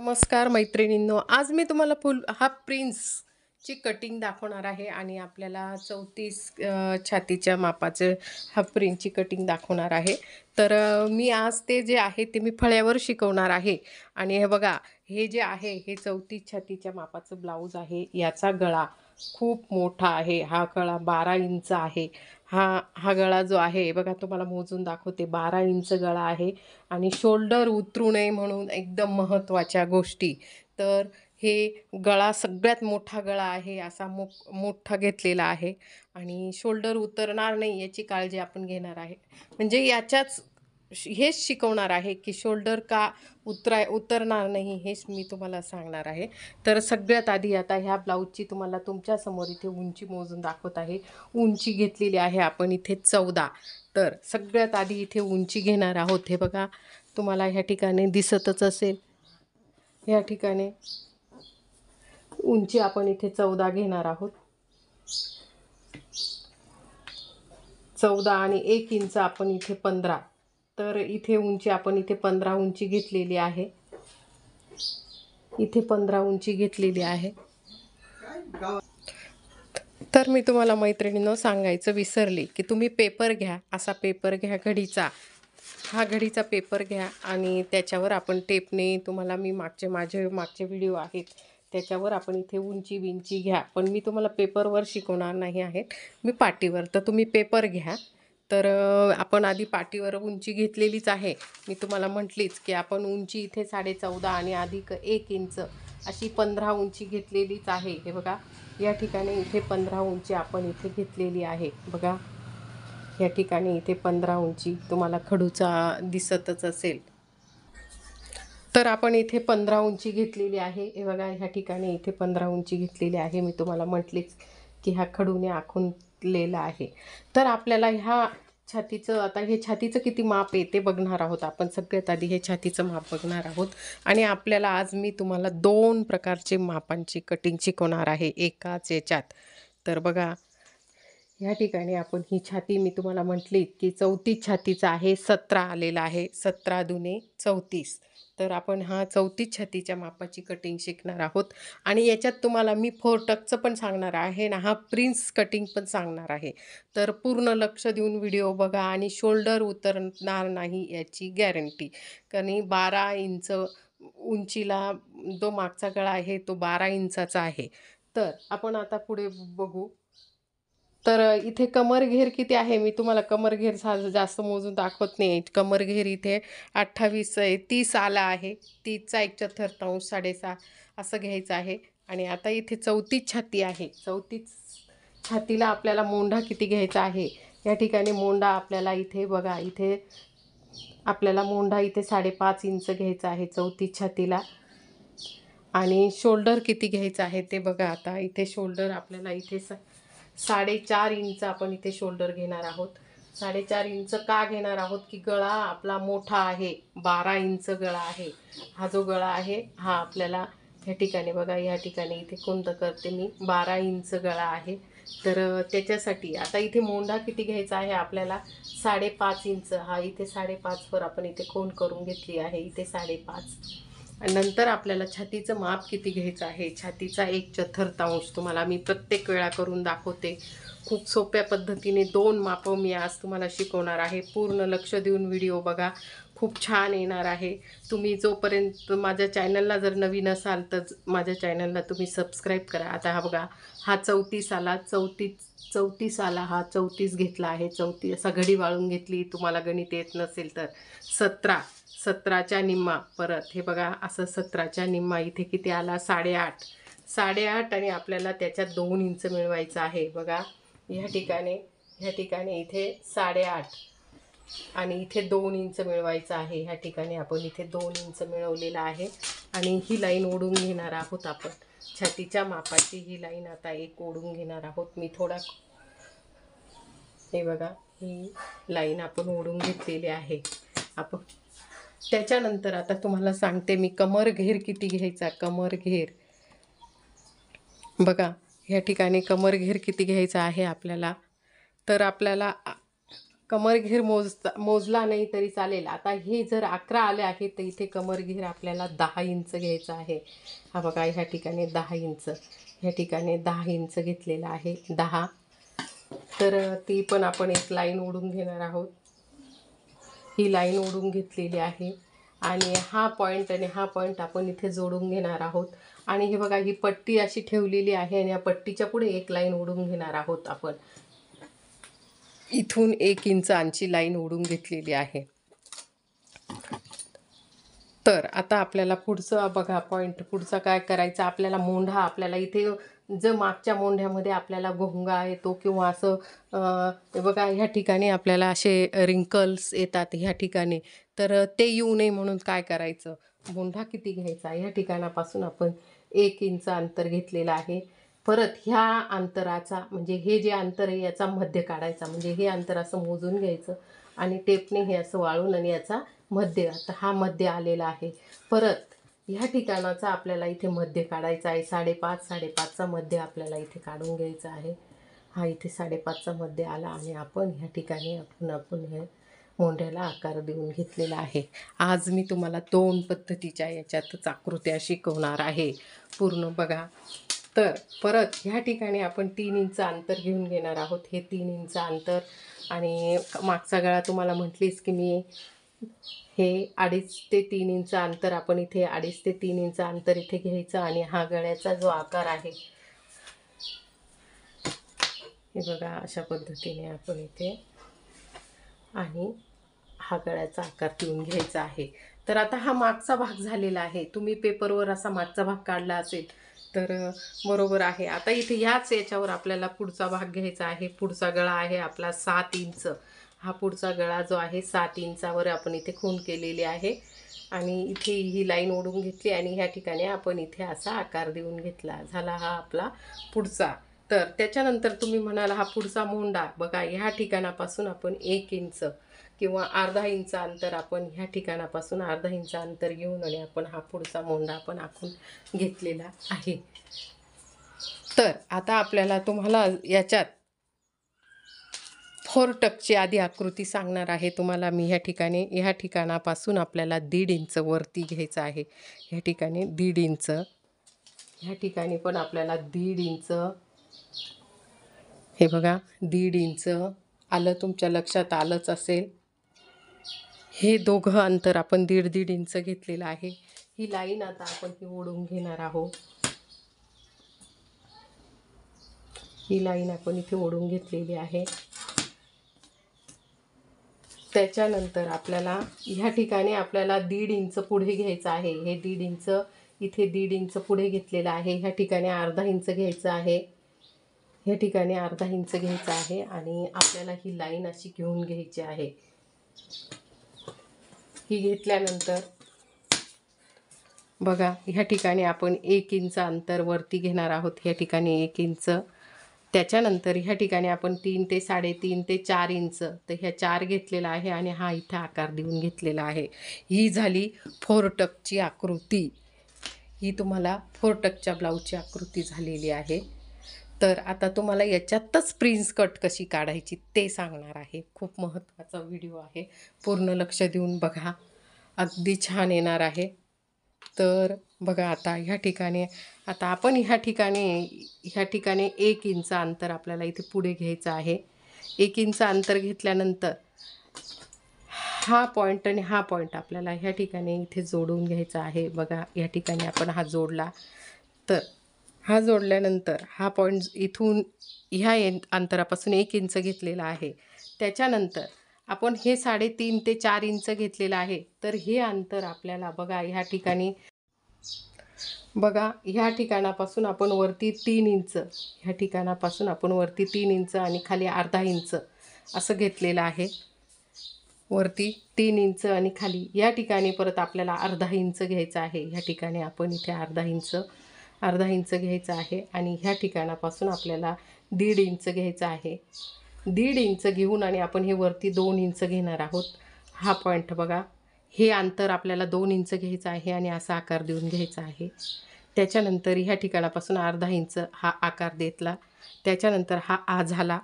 नमस्कार मैत्रिणींनो, आज मी तुम्हाला फुल हाफ प्रिन्सची कटिंग दाखवणार आहे आणि आपल्याला 34 छातीच्या मापाचं हाफ प्रिन्सची कटिंग दाखवणार आहे. तर मी आज ते जे आहे ते मी फळ्यावर शिकवणार आहे. आणि हे बघा, हे जे आहे हे 34 छातीच्या मापाचं ब्लाऊज आहे. याचा गळा खूप मोठा आहे. हा गळा 12 इंच आहे. हा गळा जो आहे बघा, तुम्हाला मोजून दाखवते. 12 इंच गळा आहे. आणि शोल्डर उतरू नये म्हणून एकदम महत्त्वाच्या गोष्टी, तर हे गळा सगळ्यात मोठा गळा आहे, असा मोठा घेतलेला आहे. आणि शोल्डर उतरणार नाही याची काळजी आपण घेणार आहे. म्हणजे हेच शिकवणार आहे की शोल्डर का उतरणार नाही, हेच मी तुम्हाला सांगणार आहे. तर सगळ्यात आधी आता ह्या ब्लाऊजची तुम्हाला तुमच्यासमोर इथे उंची मोजून दाखवत आहे. उंची घेतलेली आहे आपण इथे 14. तर सगळ्यात आधी इथे उंची घेणार आहोत. हे बघा, तुम्हाला ह्या ठिकाणी दिसतच असेल. ह्या ठिकाणी उंची आपण इथे 14 घेणार आहोत. 14 आणि 1 इंच आपण इथे 15. तर इथे उंची आपण इथे 15 उंची घेतलेली आहे. इथे 15 उंची घेतलेली आहे. तर मी तुम्हाला मैत्रिणींनो सांगायचं विसरले की तुम्ही पेपर घ्या. असा पेपर घ्या घडीचा. हा घडीचा पेपर घ्या आणि त्याच्यावर आपण टेपने, तुम्हाला मी माझे मागचे व्हिडिओ आहेत त्याच्यावर आपण इथे उंची विंची घ्या. पण मी तुम्हाला पेपरवर शिकवणार नाही आहे, मी पाटीवर. तर तुम्ही पेपर घ्या. तर आपण आधी पाटीवर उंची घेतलेलीच आहे. मी तुम्हाला म्हटलीच की आपण उंची इथे 14.5 आणि अधिक 1 इंच अशी 15 उंची घेतलेलीच आहे. हे बघा, या ठिकाणी इथे 15 उंची आपण इथे घेतलेली आहे. बघा, या ठिकाणी इथे 15 उंची तुम्हाला खडूचा दिसतच असेल. तर आपण इथे 15 उंची घेतलेली आहे. हे बघा, ह्या ठिकाणी इथे 15 उंची घेतलेली आहे. मी तुम्हाला म्हटलीच की हा खडूने आखूनलेला आहे. तर आपल्याला ह्या छातीचं, आता हे छातीचं किती माप आहे ते बघणार आहोत आपण. सगळ्यात आधी हे छातीचं माप बघणार आहोत. आणि आपल्याला आज मी तुम्हाला 2 प्रकारचे मापांची कटिंग शिकवणार आहे एकाच याच्यात. तर बघा, या ठिकाणी आपण ही छाती, मी तुम्हाला म्हटली की 34 छातीचा आहे. 17 आलेला आहे. 17 दुने 34. तर आपण हा 34 छातीच्या मापाची कटिंग शिकणार आहोत. आणि याच्यात तुम्हाला मी 4 टक्सचं पण सांगणार आहे ना, हा प्रिन्स कटिंग पण सांगणार आहे. तर पूर्ण लक्ष देऊन व्हिडिओ बघा आणि शोल्डर उतरणार नाही याची गॅरंटी. कारण 12 इंच उंचीला जो मागचा गळा आहे तो 12 इंचाचा आहे. तर आपण आता पुढे बघू. तर इथे कमरघेर किती आहे, मी तुम्हाला कमरघेर जास्त मोजून दाखवत नाही. कमरघेर इथे 28 आहे, 30 आला आहे. 30चा 1/4 6.5 असं घ्यायचं आहे. आणि आता इथे 34 छाती आहे. 34 छातीला आपल्याला मोंढा किती घ्यायचा आहे. या ठिकाणी मोंढा आपल्याला इथे बघा, इथे आपल्याला मोंढा इथे 5.5 इंच घ्यायचा आहे 34 छातीला. आणि शोल्डर किती घ्यायचं आहे ते बघा. आता इथे शोल्डर आपल्याला इथे 4.5 इंच आपण इथे शोल्डर घेणार आहोत. 4.5 इंच का घेणार आहोत की गळा आपला मोठा आहे. 12 इंच गळा आहे. हा जो गळा आहे हा आपल्याला ह्या ठिकाणी बघा, या ठिकाणी इथे कोणतं करते मी, 12 इंच गळा आहे. तर त्याच्यासाठी आता इथे मोंढा किती घ्यायचा आहे आपल्याला, 5.5 इंच. हा इथे 5.5 वर आपण इथे कोण करून घेतली आहे, इथे 5.5. आणि नंतर आपल्याला छातीचं माप किती घ्यायचं आहे. छातीचा 1/4 तुम्हाला मी प्रत्येक वेळा करून दाखवते. खूप सोप्या पद्धतीने 2 मापं मी आज तुम्हाला शिकवणार आहे. पूर्ण लक्ष देऊन व्हिडिओ बघा, खूप छान येणार आहे. तुम्ही जोपर्यंत माझ्या चॅनलला जर नवीन असाल तर माझ्या चॅनलला तुम्ही सबस्क्राईब करा. आता हा बघा, हा 34 आला. 34 आला. हा 34 घेतला आहे. 34 असा घडी वाळून घेतली. तुम्हाला गणित येत नसेल तर 17च्या निम्मा. परत हे बघा, असं 17च्या निम्मा इथे किती आला, 8.5 आणि आपल्याला त्याच्यात 2 इंच मिळवायचं आहे. बघा, ह्या ठिकाणी इथे 8.5 आणि इथे 2 इंच मिळवायचं आहे. ह्या ठिकाणी आपण इथे 2 इंच मिळवलेला आहे. आणि ही लाईन ओढून घेणार आहोत आपण. छातीच्या मापाची ही लाईन आता एक ओढून घेणार आहोत. मी थोडा, हे बघा, ही लाईन आपण ओढून घेतलेली आहे आपण. त्याच्यानंतर आता तुम्हाला सांगते मी कमरघेर किती घ्यायचा. कमरघेर बघा, ह्या ठिकाणी कमरघेर किती घ्यायचा आहे आपल्याला. तर आपल्याला कमरघेर मोजला नाही तरी चालेल. आता हे जर 11 आले आहे तर इथे कमरघेर आपल्याला 10 इंच घ्यायचा आहे. हा बघा ह्या ठिकाणी 10 इंच, ह्या ठिकाणी 10 इंच घेतलेला आहे 10. तर ती पण आपण एक लाईन ओढून घेणार आहोत. ही लाईन ओढून घेतलेली आहे आणि हा पॉईंट आणि हा पॉईंट आपण इथे जोडून घेणार आहोत. आणि हे बघा ही पट्टी अशी ठेवलेली आहे आणि या पट्टीच्या पुढे एक लाईन ओढून घेणार आहोत आपण. इथून 1 इंच अंची लाईन ओढून घेतलेली आहे. तर आता आपल्याला पुढचं बघा पॉईंट पुढचा काय करायचा आपल्याला. मोंढा आपल्याला इथे जर मागच्या मोंढ्यामध्ये आपल्याला घोंगा येतो किंवा असं हे बघा ह्या ठिकाणी आपल्याला असे रिंकल्स येतात ह्या ठिकाणी, तर ते येऊ नये म्हणून काय करायचं, मोंढा किती घ्यायचा ह्या ठिकाणापासून आपण 1 इंच अंतर घेतलेलं आहे. परत ह्या अंतराचा म्हणजे हे जे अंतर आहे याचा मध्य काढायचा. म्हणजे हे अंतर असं मोजून घ्यायचं आणि टेपने हे असं वाळून आणि याचा मध्य, आता हा मध्य आलेला आहे. परत ह्या ठिकाणाचा आपल्याला इथे मध्य काढायचा आहे. 5.5 मध्य आपल्याला इथे काढून घ्यायचा आहे. हा इथे 5.5 मध्य आला आणि आपण ह्या ठिकाणी आपण हे मोंढ्याला आकार देऊन घेतलेला आहे. आज मी तुम्हाला 2 पद्धतीच्या याच्यातच आकृत्या शिकवणार आहे पूर्ण बघा. तर परत ह्या ठिकाणी आपण 3 इंच अंतर घेऊन घेणार आहोत. हे 3 इंच अंतर आणि मागचा गळा तुम्हाला म्हटलीच की मी हे 2.5 ते 3 इंच अंतर आपण इथे 2.5 ते 3 इंच अंतर इथे घ्यायचं आणि हा गळ्याचा जो आकार आहे हे बघा अशा पद्धतीने आपण इथे आणि हा गळ्याचा आकार देऊन घ्यायचा आहे. तर आता हा मागचा भाग झालेला आहे. तुम्ही पेपरवर असा मागचा भाग काढला असेल तर बरोबर आहे. आता इथे ह्याच याच्यावर आपल्याला पुढचा भाग घ्यायचा आहे. पुढचा गळा आहे आपला 7 इंच. हा पुढचा गळा जो आहे 7 इंचावर आपण इथे खूण केलेली आहे आणि इथे ही लाईन ओढून घेतली आणि ह्या ठिकाणी आपण इथे असा आकार देऊन घेतला. झाला हा आपला पुढचा. तर त्याच्यानंतर तुम्ही म्हणाल हा पुढचा मोंढा बघा ह्या ठिकाणापासून आपण 1 इंच किंवा अर्धा इंच अंतर आपण ह्या ठिकाणापासून अर्धा इंच अंतर घेऊन आणि आपण हा पुढचा मोंढा आपण आखून घेतलेला आहे. तर आता आपल्याला तुम्हाला याच्यात 4 टक्सची आधी आकृती सांगणार आहे तुम्हाला मी. ह्या ठिकाणापासून आपल्याला 1.5 इंच वरती घ्यायचं आहे. ह्या ठिकाणी 1.5 इंच, ह्या ठिकाणी पण आपल्याला 1.5 इंच, हे बघा 1.5 इंच आलं, तुमच्या लक्षात आलंच असेल. हे दोघं अंतर आपण 1.5 इंच घेतलेलं आहे. ही लाईन आता आपण ही ओढून घेणार आहोत. ही लाईन आपण इथे ओढून घेतलेली आहे. त्याच्यानंतर आपल्याला ह्या ठिकाणी आपल्याला 1.5 इंच पुढे घ्यायचं आहे. हे 1.5 इंच इथे 1.5 इंच पुढे घेतलेलं आहे. ह्या ठिकाणी अर्धा इंच घ्यायचं आहे. ह्या ठिकाणी अर्धा इंच घ्यायचं आहे आणि आपल्याला ही लाईन अशी घेऊन घ्यायची आहे. ही घेतल्यानंतर बघा ह्या ठिकाणी आपण 1 इंच अंतर वरती घेणार आहोत. ह्या ठिकाणी 1 इंच. त्याच्यानंतर ह्या ठिकाणी आपण 3 ते 3.5 ते 4 इंच, तर ह्या 4 घेतलेला आहे आणि हा इथे आकार देऊन घेतलेला आहे. ही झाली 4 टक्सची आकृती. ही तुम्हाला 4 टक्सच्या ब्लाऊजची आकृती झालेली आहे. तर आता तुम्हाला याच्यातच प्रिन्स कट कशी काढायची ते सांगणार आहे. खूप महत्त्वाचा व्हिडिओ आहे, पूर्ण लक्ष देऊन बघा, अगदी छान येणार आहे. तर बघा आता ह्या ठिकाणी आता आपण ह्या ठिकाणी 1 इंच अंतर आपल्याला इथे पुढे घ्यायचं आहे. 1 इंच अंतर घेतल्यानंतर हा पॉईंट आणि हा पॉईंट आपल्याला ह्या ठिकाणी इथे जोडून घ्यायचा आहे. बघा या ठिकाणी आपण हा जोडला, तर हा जोडल्यानंतर हा पॉईंट इथून ह्या अंतरापासून 1 इंच घेतलेला आहे. त्याच्यानंतर आपण हे 3.5 ते 4 इंच घेतलेलं आहे. तर हे अंतर आपल्याला बघा ह्या ठिकाणापासून आपण वरती 3 इंच, ह्या ठिकाणापासून आपण वरती 3 इंच आणि खाली अर्धा इंच असं घेतलेलं आहे. वरती 3 इंच आणि खाली या ठिकाणी परत आपल्याला अर्धा इंच घ्यायचं आहे. ह्या ठिकाणी आपण इथे अर्धा इंच घ्यायचं आहे आणि ह्या ठिकाणापासून आपल्याला 1.5 इंच घ्यायचं आहे. 1.5 इंच घेऊन आणि आपण हे वरती 2 इंच घेणार आहोत. हा पॉईंट बघा, हे अंतर आपल्याला 2 इंच घ्यायचं आहे आणि असा आकार देऊन घ्यायचा आहे. त्याच्यानंतर ह्या ठिकाणापासून अर्धा इंच हा आकार देतला. त्याच्यानंतर हा झाला.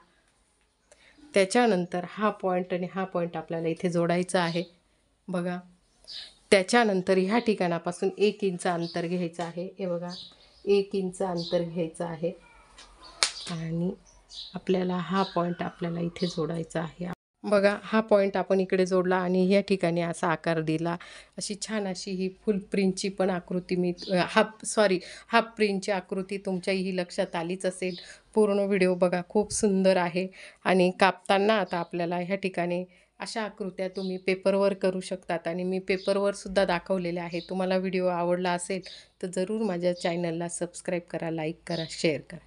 त्याच्यानंतर हा पॉईंट आणि हा पॉईंट आपल्याला इथे जोडायचा आहे बघा. त्याच्यानंतर ह्या ठिकाणापासून 1 इंच अंतर घ्यायचं आहे. हे बघा 1 इंच अंतर घ्यायचं आहे आणि आपल्याला हा पॉईंट आपल्याला इथे जोडायचा आहे. बघा हा पॉईंट आपण इकडे जोडला आणि या ठिकाणी असा आकार दिला. अशी छान अशी ही फुल प्रिंटची पण आकृती मी हाफ प्रिंटची आकृती तुमच्याही लक्षात आलीच असेल. पूर्ण व्हिडिओ बघा, खूप सुंदर आहे. आणि कापताना आता आपल्याला ह्या ठिकाणी अशा आकृत्या तुम्ही पेपरवर करू शकतात आणि मी पेपरवर सुद्धा दाखवलेल्या आहे. तुम्हाला व्हिडिओ आवडला असेल तर जरूर माझ्या चॅनलला सबस्क्राईब करा, लाईक करा, शेअर करा.